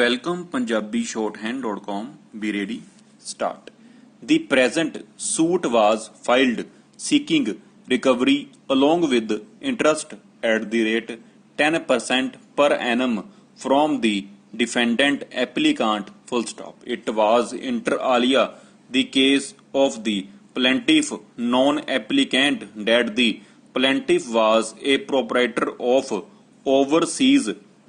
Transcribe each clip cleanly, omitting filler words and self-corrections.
Welcome punjabishorthand.com. Be ready. Start. The present suit was filed seeking recovery along with interest at the rate 10% per annum from the defendant applicant. Full stop. It was inter alia the case of the plaintiff non-applicant that the plaintiff was a proprietor of overseas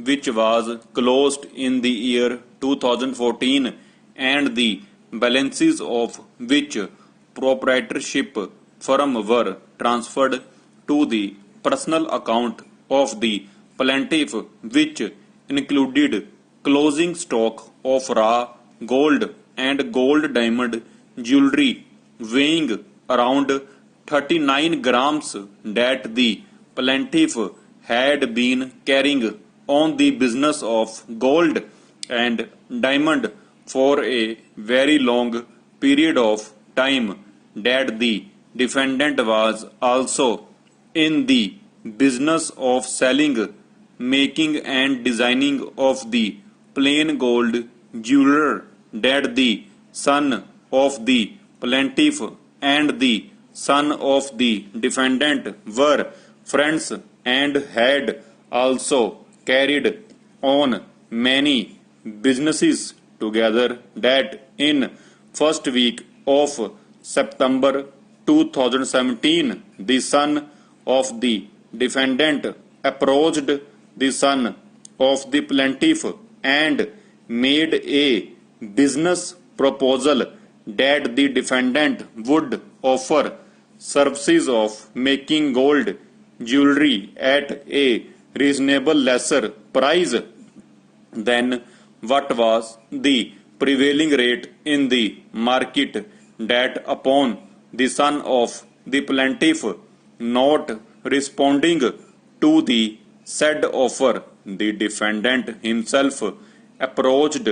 which was closed in the year 2014 and the balances of which proprietorship firm were transferred to the personal account of the plaintiff, which included closing stock of raw gold and gold diamond jewelry weighing around 39 grams that the plaintiff had been carrying on the business of gold and diamond for a very long period of time, that the defendant was also in the business of selling, making and designing of the plain gold jewelry, that the son of the plaintiff and the son of the defendant were friends and had also carried on many businesses together, that in first week of September 2017 the son of the defendant approached the son of the plaintiff and made a business proposal that the defendant would offer services of making gold jewelry at a reasonable lesser price than what was the prevailing rate in the market, that upon the son of the plaintiff not responding to the said offer, the defendant himself approached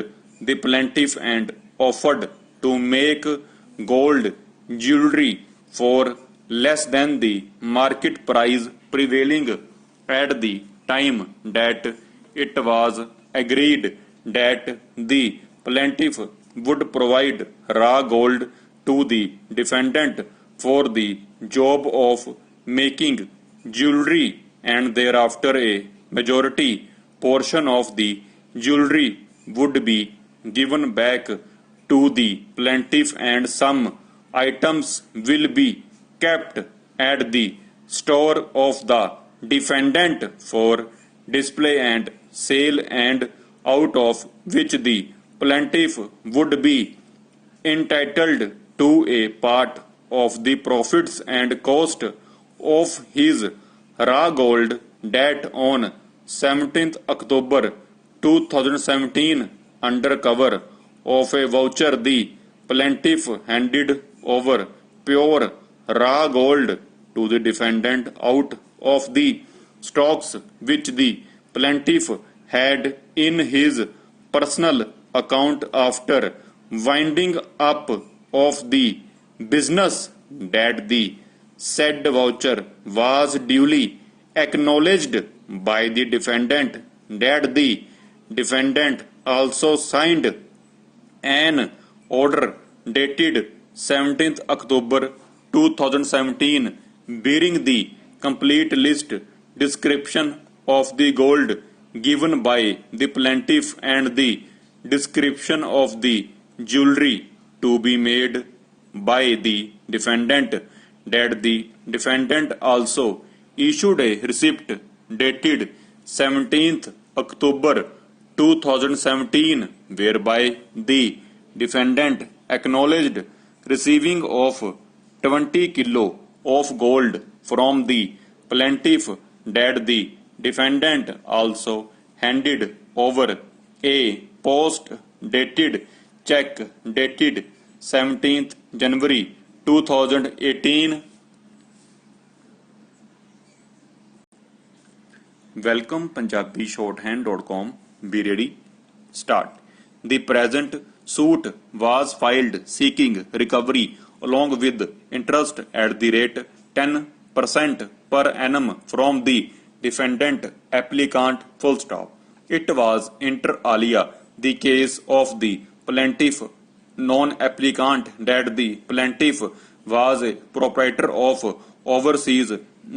the plaintiff and offered to make gold jewelry for less than the market price prevailing at the time, that it was agreed that the plaintiff would provide raw gold to the defendant for the job of making jewelry, and thereafter a majority portion of the jewelry would be given back to the plaintiff, and some items will be kept at the store of the defendant for display and sale, and out of which the plaintiff would be entitled to a part of the profits and cost of his raw gold, that on 17th October 2017 under cover of a voucher the plaintiff handed over pure raw gold to the defendant out of the stocks which the plaintiff had in his personal account after winding up of the business, that the said voucher was duly acknowledged by the defendant, that the defendant also signed an order dated 17th October 2017 bearing the complete list description of the gold given by the plaintiff and the description of the jewelry to be made by the defendant, that the defendant also issued a receipt dated 17th October 2017 whereby the defendant acknowledged receiving of 20 kilo of gold from the plaintiff, that the defendant also handed over a post dated check dated 17th January 2018. Welcome punjabishorthand.com. Be ready. Start. The present suit was filed seeking recovery along with interest at the rate 10% per annum from the defendant applicant. Full stop. It was inter alia the case of the plaintiff non-applicant that the plaintiff was a proprietor of overseas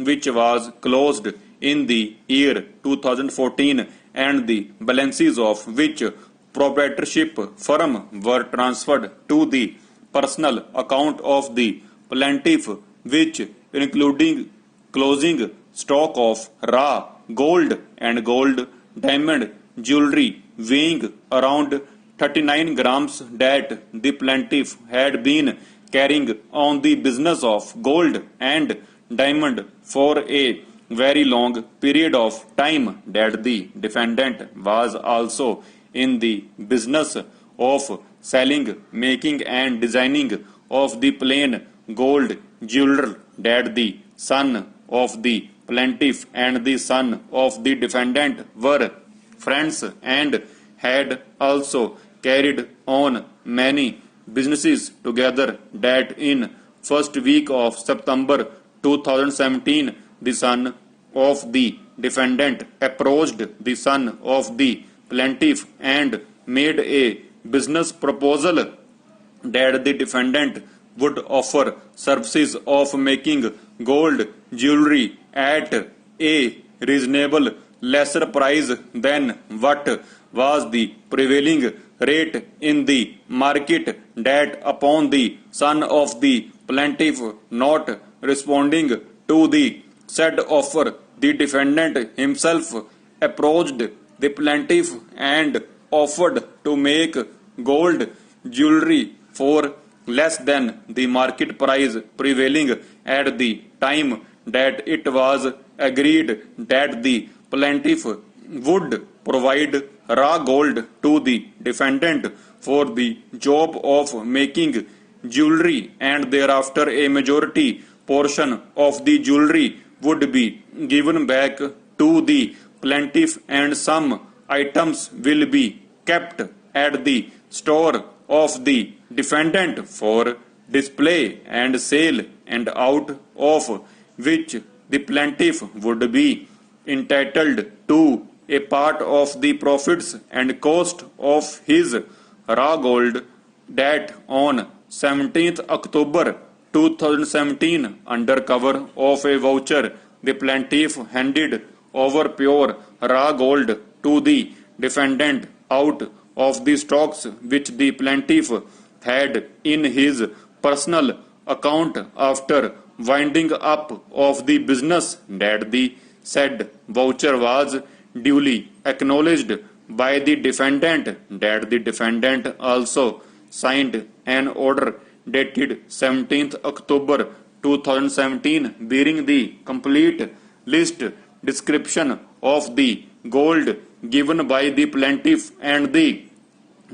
which was closed in the year 2014 and the balances of which proprietorship firm were transferred to the personal account of the plaintiff, which including closing stock of raw gold and gold diamond jewelry weighing around 39 grams that the plaintiff had been carrying on the business of gold and diamond for a very long period of time, that the defendant was also in the business of selling, making and designing of the plain gold jewelry, that the son of the plaintiff and the son of the defendant were friends and had also carried on many businesses together, that in first week of September 2017 the son of the defendant approached the son of the plaintiff and made a business proposal that the defendant would offer services of making gold jewelry at a reasonable lesser price than what was the prevailing rate in the market, that upon the son of the plaintiff not responding to the said offer, the defendant himself approached the plaintiff and offered to make gold jewelry for less than the market price prevailing at the time, that it was agreed that the plaintiff would provide raw gold to the defendant for the job of making jewelry, and thereafter a majority portion of the jewelry would be given back to the plaintiff and some items will be kept at the store of the defendant for display and sale, and out of which the plaintiff would be entitled to a part of the profits and cost of his raw gold, that on 17th October 2017, under cover of a voucher, the plaintiff handed over pure raw gold to the defendant out of the stocks which the plaintiff had in his personal account after winding up of the business, that the said voucher was duly acknowledged by the defendant, that the defendant also signed an order dated 17th October 2017 bearing the complete list description of the gold given by the plaintiff and the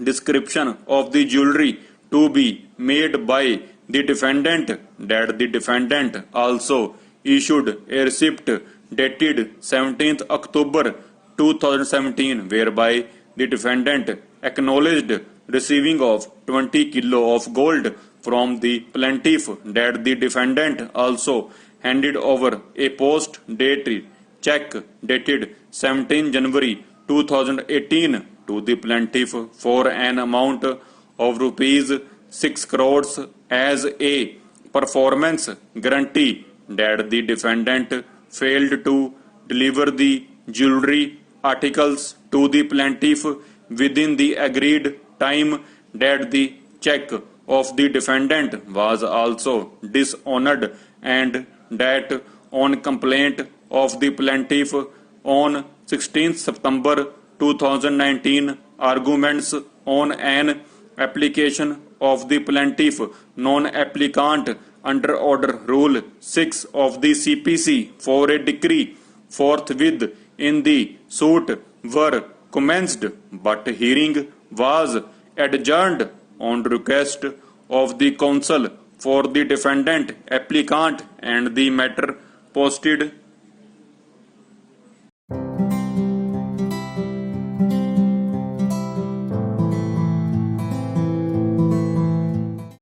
description of the jewelry to be made by the defendant, that the defendant also issued a receipt dated 17th October 2017 whereby the defendant acknowledged receiving of 20 kilo of gold from the plaintiff, that the defendant also handed over a post dated check dated 17 January 2018 to the plaintiff for an amount of rupees 6 crores as a performance guarantee, that the defendant failed to deliver the jewelry articles to the plaintiff within the agreed time, that the check of the defendant was also dishonored, and that on complaint of the plaintiff on 16th September 2019, arguments on an application of the plaintiff non-applicant under order rule 6 of the CPC for a decree forthwith in the suit were commenced, but hearing was adjourned on request of the counsel for the defendant applicant, and the matter posted